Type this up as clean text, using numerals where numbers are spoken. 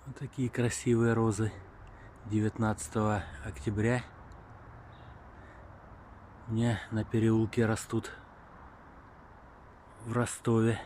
Вот такие красивые розы 19 октября. У меня на переулке растут в Ростове.